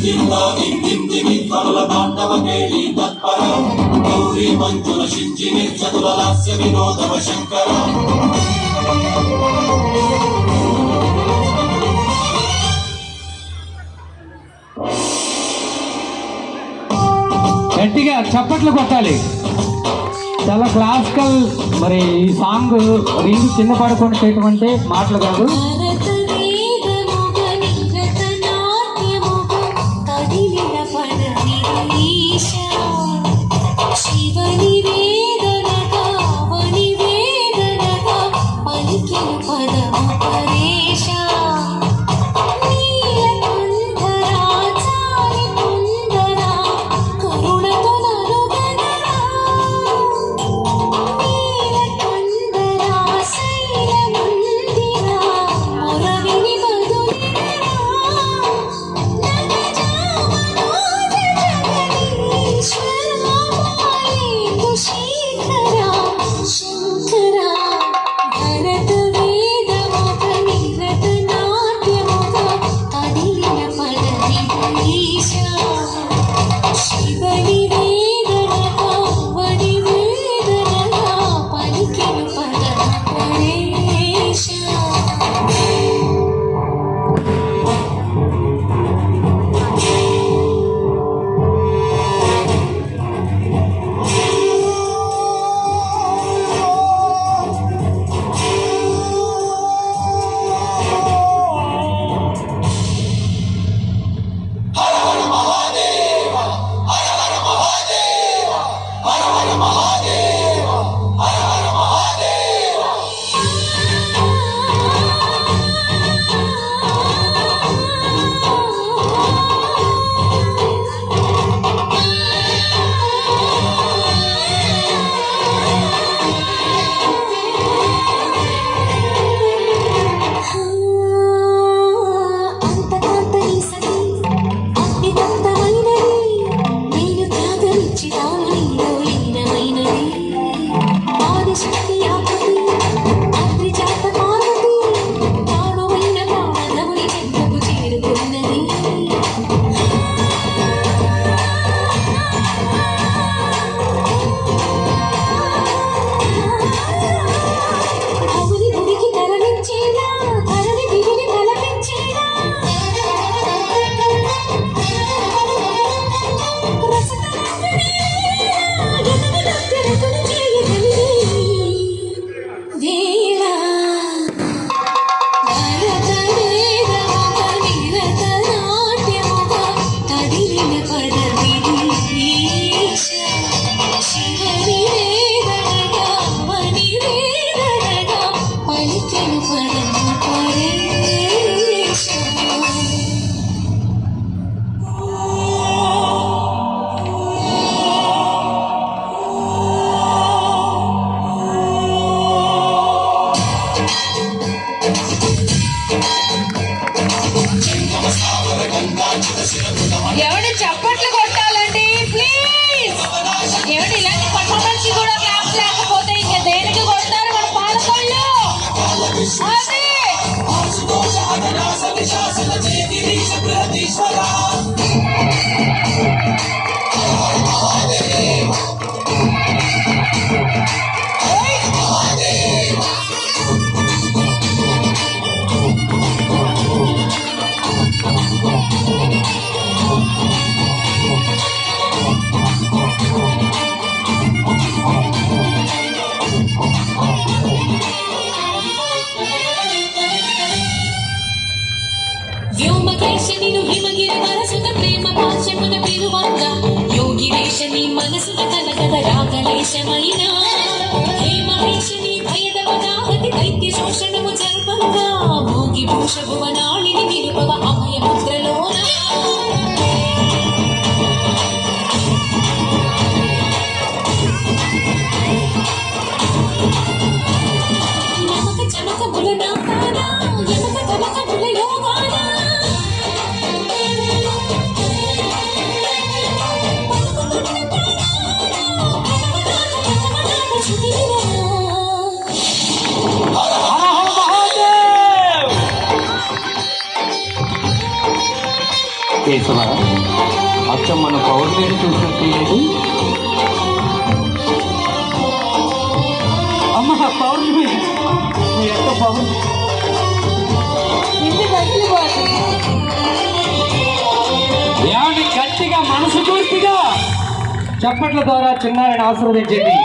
ఇంతింత ఇంతింతిమి కరుల తాండవ కేళి తత్పర గౌరీ మంజుల శింజిని చతుల లాస్య వినోదవ శంకర గట్టిగా చప్పట్లు కొట్టాలి. చాలా క్లాసికల్. మరి ఈ సాంగ్ రింగ్ కింద పడకుండా చేయటం మాటలు కాదు. ఎవరు చప్పట్లు కొట్టాలండి ప్లీజ్. ఎవరు ఇలాంటి పర్ఫార్మెన్స్ కూడా క్లాప్స్ లేకపోతే ఇంకా దేనికి కొడతారు మన పాలకొళ్ళు. యోగివేశని మనసున కలకద రాగలేశమైన హేమవేశని భయదవనాహతి దైత్య శోషణము జల్పంగా భోగి భూష భువనాళిని నిలుపవ అభయ ముద్రలోన నమక చమక బుల నాకాన యమక తమక బుల యోగాన Isso, mano. కొంచెం మన పౌర్ణమిని చూసినట్టు ఏది అమ్మ పౌర్ణమి నువ్వు ఎంత పౌర్ణమి ఇంటి బస్సులు పోతుంది. ఏమండి గట్టిగా మనసు పూర్తిగా చప్పట్ల ద్వారా చిన్నారిని ఆశీర్వదించండి.